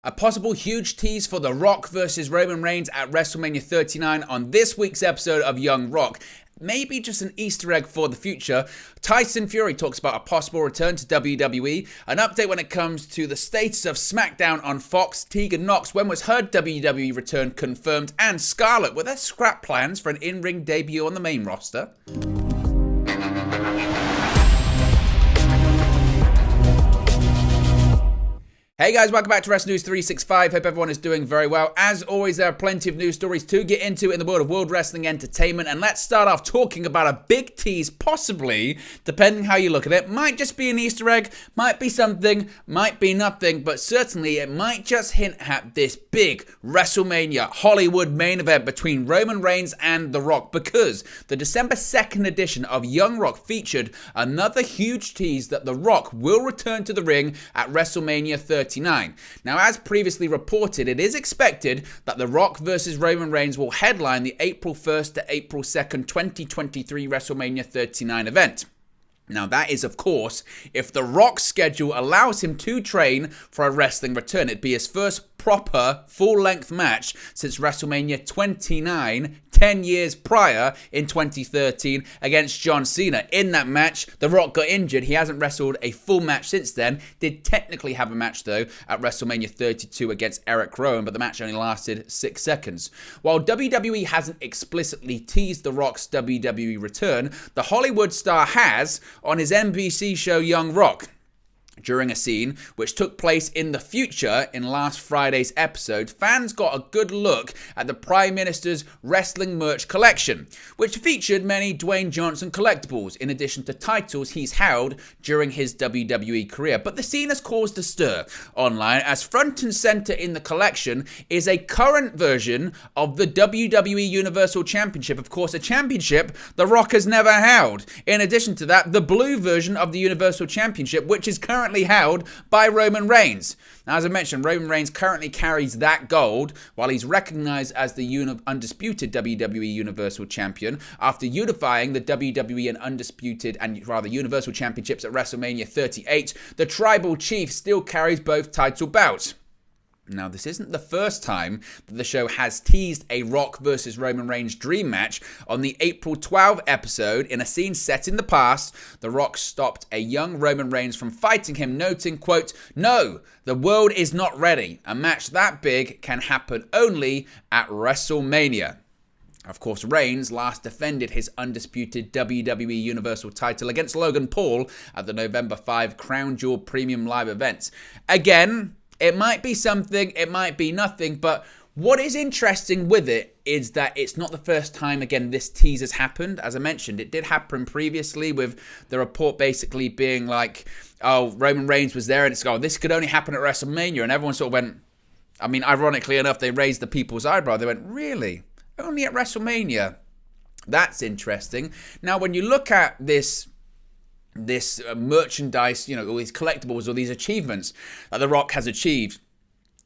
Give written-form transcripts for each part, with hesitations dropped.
A possible huge tease for The Rock versus Roman Reigns at WrestleMania 39 on this week's episode of Young Rock. Maybe just an Easter egg for the future. Tyson Fury talks about a possible return to WWE. An update when it comes to the status of Smackdown on Fox. Tegan Knox, when was her WWE return confirmed? And Scarlett, were there scrap plans for an in-ring debut on the main roster? Hey guys, welcome back to Wrestling News 365. Hope everyone is doing very well. As always, there are plenty of news stories to get into in the world of world wrestling entertainment. And let's start off talking about a big tease, possibly, depending how you look at it. Might just be an Easter egg, might be something, might be nothing. But certainly it might just hint at this big WrestleMania Hollywood main event between Roman Reigns and The Rock. Because the December 2nd edition of Young Rock featured another huge tease that The Rock will return to the ring at WrestleMania 39. Now, as previously reported, it is expected that The Rock versus Roman Reigns will headline the April 1st to April 2nd, 2023 WrestleMania 39 event. Now, that is, of course, if The Rock's schedule allows him to train for a wrestling return. It'd be his first proper full-length match since WrestleMania 29, 10 years prior in 2013 against John Cena. In that match, The Rock got injured. He hasn't wrestled a full match since then. Did technically have a match, though, at WrestleMania 32 against Eric Rowan, but the match only lasted 6 seconds. While WWE hasn't explicitly teased The Rock's WWE return, the Hollywood star has on his NBC show Young Rock. During a scene which took place in the future in last Friday's episode, fans got a good look at the Prime Minister's wrestling merch collection, which featured many Dwayne Johnson collectibles, in addition to titles he's held during his WWE career. But the scene has caused a stir online, as front and center in the collection is a current version of the WWE Universal Championship. Of course, a championship The Rock has never held. In addition to that, the blue version of the Universal Championship, which is currently held by Roman Reigns. Now, as I mentioned, Roman Reigns currently carries that gold, while he's recognized as the undisputed WWE Universal Champion after unifying the WWE and undisputed and rather Universal Championships at WrestleMania 38. The Tribal Chief still carries both title belts. Now, this isn't the first time that the show has teased a Rock versus Roman Reigns dream match. On the April 12 episode, in a scene set in the past, The Rock stopped a young Roman Reigns from fighting him, noting, quote, "No, the world is not ready. A match that big can happen only at WrestleMania." Of course, Reigns last defended his undisputed WWE Universal title against Logan Paul at the November 5 Crown Jewel Premium Live event. Again, it might be something, it might be nothing, but what is interesting with it is that it's not the first time, again, this tease has happened. As I mentioned, it did happen previously with the report basically being like, oh, Roman Reigns was there, and it's, oh, this could only happen at WrestleMania, and everyone sort of went, I mean, ironically enough, they raised the people's eyebrow. They went, really? Only at WrestleMania? That's interesting. Now, when you look at this merchandise, all these collectibles or these achievements that The Rock has achieved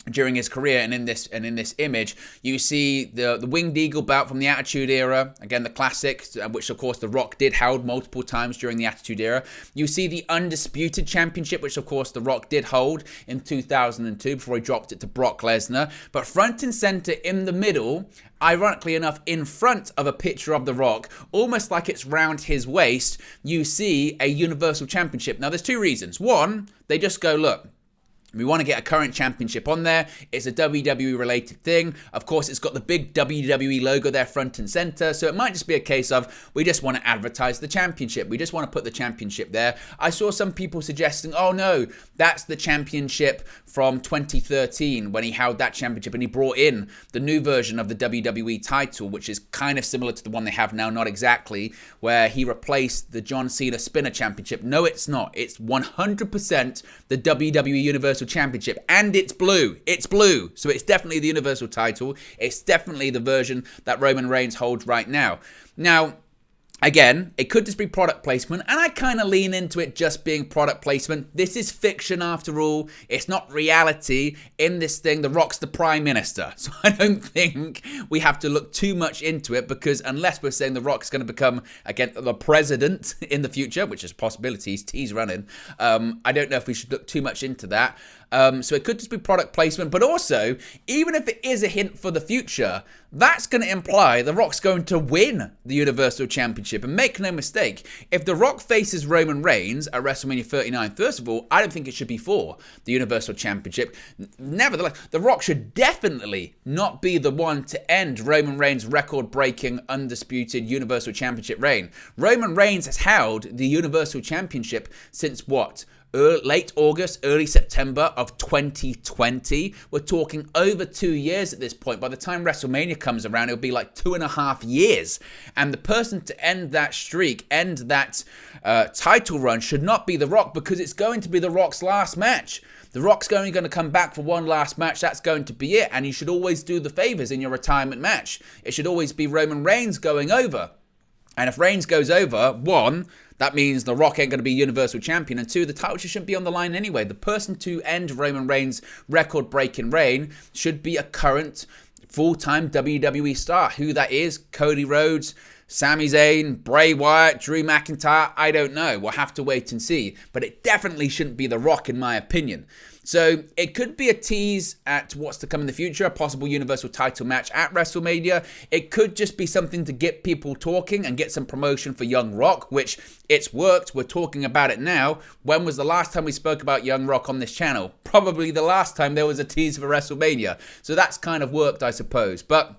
during his career, and in this image, you see the Winged Eagle belt from the Attitude Era, again the classic, which of course The Rock did hold multiple times during the Attitude Era. You see the Undisputed Championship, which of course The Rock did hold in 2002 before he dropped it to Brock Lesnar. But front and center in the middle, ironically enough, in front of a picture of The Rock, almost like it's round his waist, you see a Universal Championship. Now, there's two reasons. One, they just go, look, we want to get a current championship on there. It's a WWE related thing. Of course, it's got the big WWE logo there front and center. So it might just be a case of, we just want to advertise the championship. We just want to put the championship there. I saw some people suggesting, oh no, that's the championship from 2013 when he held that championship and he brought in the new version of the WWE title, which is kind of similar to the one they have now, not exactly, where he replaced the John Cena Spinner Championship. No, it's not. It's 100% the WWE Universal Championship, and it's blue. It's blue. So it's definitely the Universal title. It's definitely the version that Roman Reigns holds right now. Now, again, it could just be product placement, and I kind of lean into it just being product placement. This is fiction after all. It's not reality. In this thing, The Rock's the Prime Minister. So I don't think we have to look too much into it, because unless we're saying The Rock's going to become, again, the president in the future, which is a possibility, tease running, I don't know if we should look too much into that. So it could just be product placement, but also, even if it is a hint for the future, that's going to imply The Rock's going to win the Universal Championship. And make no mistake, if The Rock faces Roman Reigns at WrestleMania 39, first of all, I don't think it should be for the Universal Championship. Nevertheless, The Rock should definitely not be the one to end Roman Reigns' record-breaking, undisputed Universal Championship reign. Roman Reigns has held the Universal Championship since what? Late August, early September of 2020. We're talking over 2 years at this point. By the time WrestleMania comes around, it'll be like 2.5 years. And the person to end that streak, end that title run, should not be The Rock, because it's going to be The Rock's last match. The Rock's only going to come back for one last match. That's going to be it. And you should always do the favors in your retirement match. It should always be Roman Reigns going over. And if Reigns goes over, one, that means The Rock ain't going to be Universal Champion. And two, the title shouldn't be on the line anyway. The person to end Roman Reigns' record-breaking reign should be a current full-time WWE star. Who that is, Cody Rhodes, Sami Zayn, Bray Wyatt, Drew McIntyre, I don't know. We'll have to wait and see. But it definitely shouldn't be The Rock, in my opinion. So it could be a tease at what's to come in the future, a possible Universal title match at WrestleMania. It could just be something to get people talking and get some promotion for Young Rock, which it's worked. We're talking about it now. When was the last time we spoke about Young Rock on this channel? Probably the last time there was a tease for WrestleMania. So that's kind of worked, I suppose. But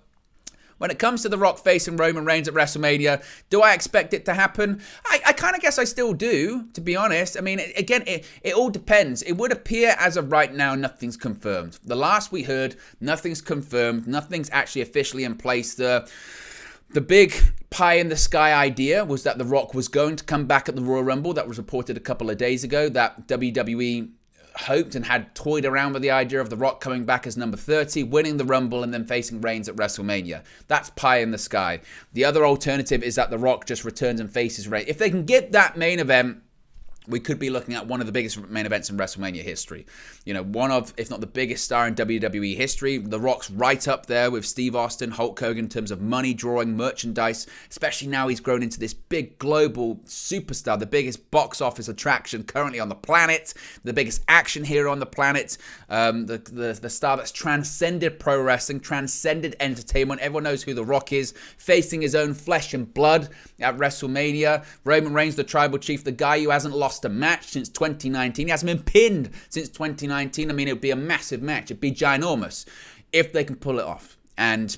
when it comes to The Rock facing Roman Reigns at WrestleMania, do I expect it to happen? I kind of guess I still do, to be honest. I mean, again, it all depends. It would appear as of right now, nothing's confirmed. The last we heard, nothing's confirmed. Nothing's actually officially in place. The big pie-in-the-sky idea was that The Rock was going to come back at the Royal Rumble. That was reported a couple of days ago, that WWE hoped and had toyed around with the idea of The Rock coming back as number 30, winning the Rumble, and then facing Reigns at WrestleMania. That's pie in the sky. The other alternative is that The Rock just returns and faces Reigns. If they can get that main event, we could be looking at one of the biggest main events in WrestleMania history. You know, one of, if not the biggest star in WWE history. The Rock's right up there with Steve Austin, Hulk Hogan in terms of money drawing, merchandise, especially now he's grown into this big global superstar, the biggest box office attraction currently on the planet, the biggest action hero on the planet, the star that's transcended pro wrestling, transcended entertainment. Everyone knows who The Rock is, facing his own flesh and blood at WrestleMania. Roman Reigns, the tribal chief, the guy who hasn't lost a match since 2019. He hasn't been pinned since 2019. I mean, it would be a massive match. It'd be ginormous if they can pull it off. And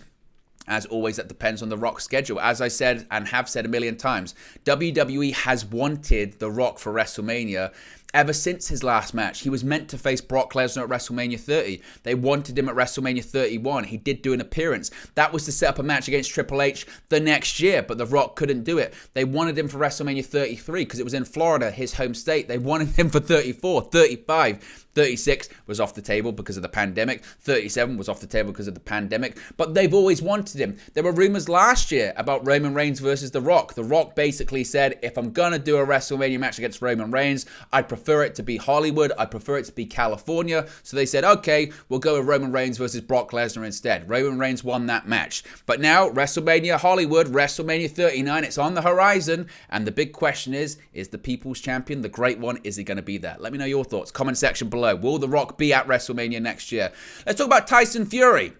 as always, that depends on The Rock's schedule. As I said and have said a million times, WWE has wanted The Rock for WrestleMania ever since his last match. He was meant to face Brock Lesnar at WrestleMania 30. They wanted him at WrestleMania 31. He did do an appearance. That was to set up a match against Triple H the next year, but The Rock couldn't do it. They wanted him for WrestleMania 33 because it was in Florida, his home state. They wanted him for 34, 35. 36 was off the table because of the pandemic. 37 was off the table because of the pandemic. But they've always wanted him. There were rumors last year about Roman Reigns versus The Rock. The Rock basically said, if I'm going to do a WrestleMania match against Roman Reigns, I'd prefer it to be Hollywood. I'd prefer it to be California. So they said, okay, we'll go with Roman Reigns versus Brock Lesnar instead. Roman Reigns won that match. But now, WrestleMania Hollywood, WrestleMania 39, it's on the horizon. And the big question is the People's Champion, the Great One, is he going to be there? Let me know your thoughts. Comment section below. Will The Rock be at WrestleMania next year? Let's talk about Tyson Fury.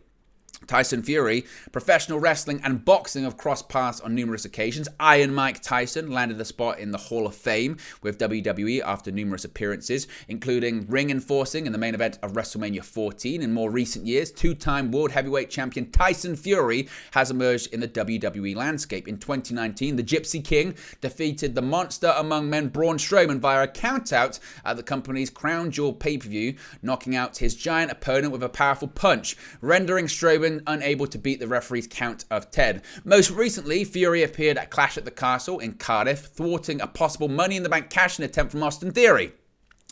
Tyson Fury, professional wrestling and boxing have crossed paths on numerous occasions. Iron Mike Tyson landed a spot in the Hall of Fame with WWE after numerous appearances, including ring enforcing in the main event of WrestleMania 14. In more recent years, two-time World Heavyweight Champion Tyson Fury has emerged in the WWE landscape. In 2019, the Gypsy King defeated the monster among men Braun Strowman via a countout at the company's Crown Jewel pay-per-view, knocking out his giant opponent with a powerful punch, rendering Strowman unable to beat the referee's count of 10. Most recently, Fury appeared at Clash at the Castle in Cardiff, thwarting a possible Money in the Bank cash-in attempt from Austin Theory.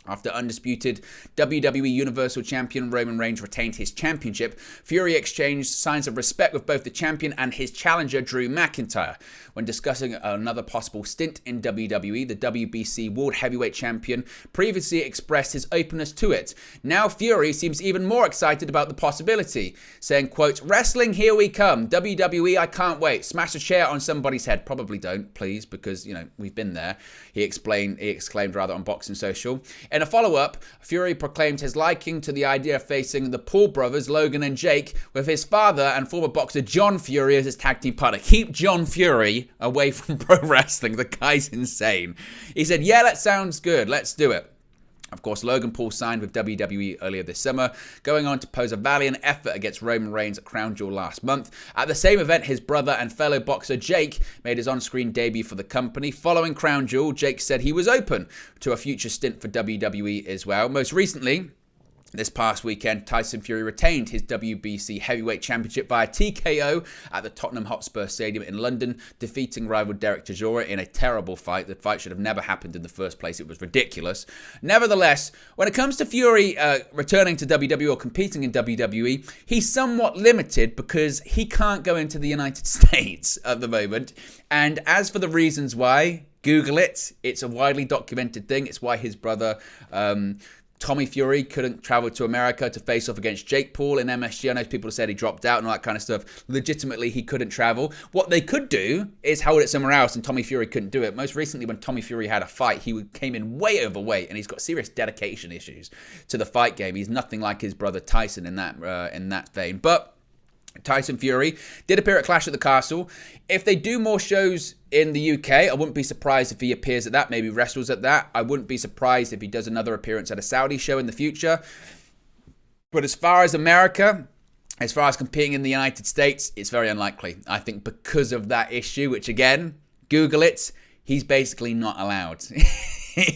After undisputed WWE Universal Champion Roman Reigns retained his championship, Fury exchanged signs of respect with both the champion and his challenger Drew McIntyre. When discussing another possible stint in WWE, the WBC World Heavyweight Champion previously expressed his openness to it. Now Fury seems even more excited about the possibility, saying, quote, "Wrestling, here we come. WWE, I can't wait. Smash a chair on somebody's head." Probably don't, please, because, you know, we've been there. He exclaimed on Boxing Social. In a follow-up, Fury proclaimed his liking to the idea of facing the Paul brothers, Logan and Jake, with his father and former boxer John Fury as his tag team partner. Keep John Fury away from pro wrestling. The guy's insane. He said, yeah, that sounds good. Let's do it. Of course, Logan Paul signed with WWE earlier this summer, going on to pose a valiant effort against Roman Reigns at Crown Jewel last month. At the same event, his brother and fellow boxer Jake made his on-screen debut for the company. Following Crown Jewel, Jake said he was open to a future stint for WWE as well. Most recently, this past weekend, Tyson Fury retained his WBC Heavyweight Championship via TKO at the Tottenham Hotspur Stadium in London, defeating rival Derek Chisora in a terrible fight. The fight should have never happened in the first place. It was ridiculous. Nevertheless, when it comes to Fury returning to WWE or competing in WWE, he's somewhat limited because he can't go into the United States at the moment. And as for the reasons why, Google it. It's a widely documented thing. It's why his brother Tommy Fury couldn't travel to America to face off against Jake Paul in MSG. I know people said he dropped out and all that kind of stuff. Legitimately, he couldn't travel. What they could do is hold it somewhere else, and Tommy Fury couldn't do it. Most recently, when Tommy Fury had a fight, he came in way overweight, and he's got serious dedication issues to the fight game. He's nothing like his brother Tyson in that vein. But Tyson Fury did appear at Clash at the Castle. If they do more shows in the UK, I wouldn't be surprised if he appears at that, maybe wrestles at that. I wouldn't be surprised if he does another appearance at a Saudi show in the future. But as far as America, as far as competing in the United States, it's very unlikely. I think because of that issue, which again, Google it, he's basically not allowed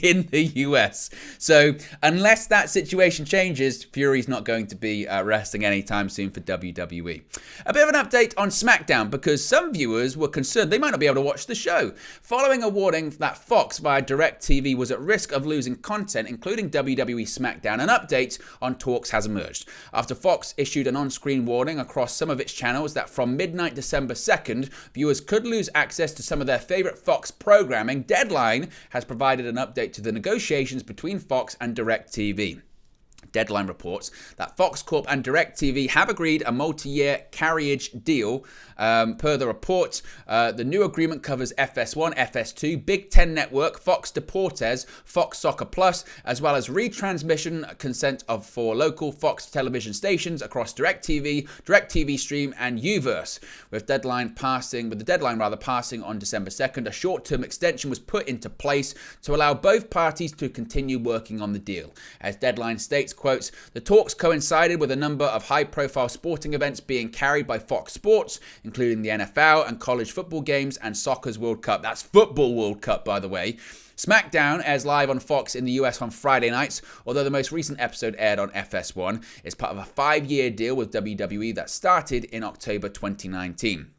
in the US. So unless that situation changes, Fury's not going to be wrestling anytime soon for WWE. A bit of an update on Smackdown, because some viewers were concerned they might not be able to watch the show, following a warning that Fox via DirecTV was at risk of losing content, including WWE Smackdown. An update on talks has emerged after Fox issued an on-screen warning across some of its channels that from midnight December 2nd, viewers could lose access to some of their favorite Fox programming. Deadline has provided an update to the negotiations between Fox and DirecTV. Deadline reports that Fox Corp and DirecTV have agreed a multi-year carriage deal. Per the report, the new agreement covers FS1, FS2, Big Ten Network, Fox Deportes, Fox Soccer Plus, as well as retransmission consent for local Fox television stations across DirecTV, DirecTV Stream, and Uverse. With the deadline passing on December 2nd, a short-term extension was put into place to allow both parties to continue working on the deal. As Deadline states, quotes, the talks coincided with a number of high-profile sporting events being carried by Fox Sports, including the NFL and college football games and soccer's World Cup. That's Football World Cup, by the way. Smackdown airs live on Fox in the US on Friday nights, although the most recent episode aired on FS1. It's part of a 5-year deal with WWE that started in October 2019.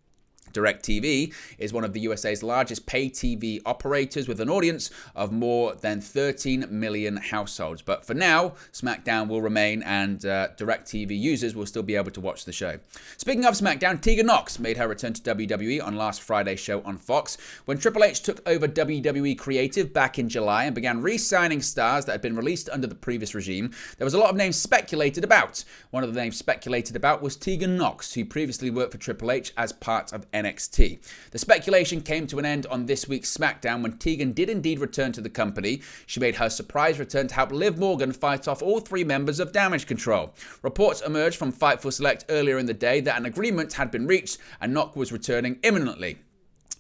DirecTV is one of the USA's largest pay TV operators with an audience of more than 13 million households. But for now, SmackDown will remain and DirecTV users will still be able to watch the show. Speaking of SmackDown, Tegan Knox made her return to WWE on last Friday's show on Fox. When Triple H took over WWE Creative back in July and began re-signing stars that had been released under the previous regime, there was a lot of names speculated about. One of the names speculated about was Tegan Knox, who previously worked for Triple H as part of NXT. The speculation came to an end on this week's SmackDown when Tegan did indeed return to the company. She made her surprise return to help Liv Morgan fight off all 3 members of Damage Control. Reports emerged from Fightful Select earlier in the day that an agreement had been reached and Knox was returning imminently.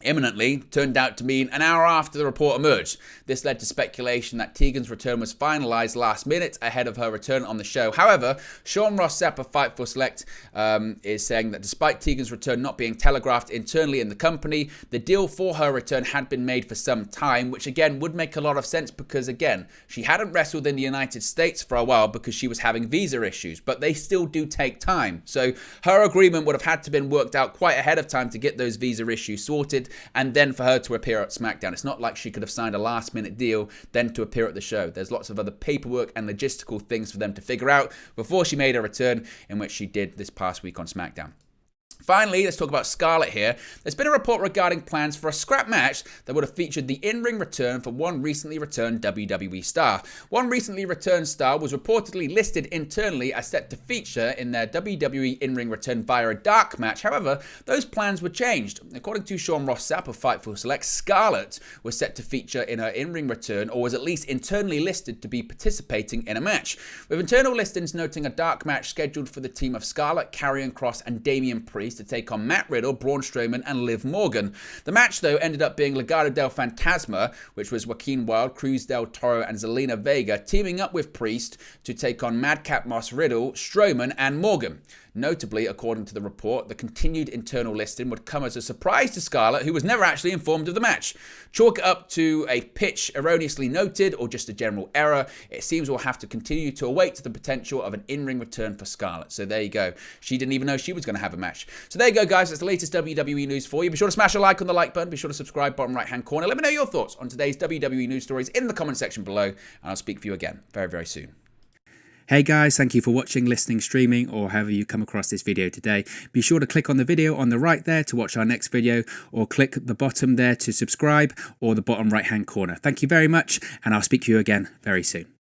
Imminently turned out to mean an hour after the report emerged. This led to speculation that Tegan's return was finalised last minute ahead of her return on the show. However, Sean Ross Sapp of Fightful Select is saying that despite Tegan's return not being telegraphed internally in the company, the deal for her return had been made for some time, which again would make a lot of sense because again, she hadn't wrestled in the United States for a while because she was having visa issues, but they still do take time. So her agreement would have had to been worked out quite ahead of time to get those visa issues sorted, and then for her to appear at SmackDown. It's not like she could have signed a last-minute deal, then to appear at the show. There's lots of other paperwork and logistical things for them to figure out before she made her return, in which she did this past week on SmackDown. Finally, let's talk about Scarlett here. There's been a report regarding plans for a scrap match that would have featured the in-ring return for one recently returned WWE star. One recently returned star was reportedly listed internally as set to feature in their WWE in-ring return via a dark match. However, those plans were changed. According to Sean Ross Sapp of Fightful Select, Scarlett was set to feature in her in-ring return, or was at least internally listed to be participating in a match, with internal listings noting a dark match scheduled for the team of Scarlett, Karrion Kross and Damian Priest to take on Matt Riddle, Braun Strowman and Liv Morgan. The match, though, ended up being Legado del Fantasma, which was Joaquin Wilde, Cruz del Toro and Zelina Vega, teaming up with Priest to take on Madcap Moss, Riddle, Strowman and Morgan. Notably, according to the report, the continued internal listing would come as a surprise to Scarlett, who was never actually informed of the match. Chalk it up to a pitch erroneously noted or just a general error. It seems we'll have to continue to await the potential of an in-ring return for Scarlett. So there you go. She didn't even know she was going to have a match. So there you go, guys. That's the latest WWE news for you. Be sure to smash a like on the like button. Be sure to subscribe, bottom right-hand corner. Let me know your thoughts on today's WWE news stories in the comment section below, and I'll speak for you again very, very soon. Hey guys, thank you for watching, listening, streaming, or however you come across this video today. Be sure to click on the video on the right there to watch our next video, or click the bottom there to subscribe, or the bottom right hand corner. Thank you very much, and I'll speak to you again very soon.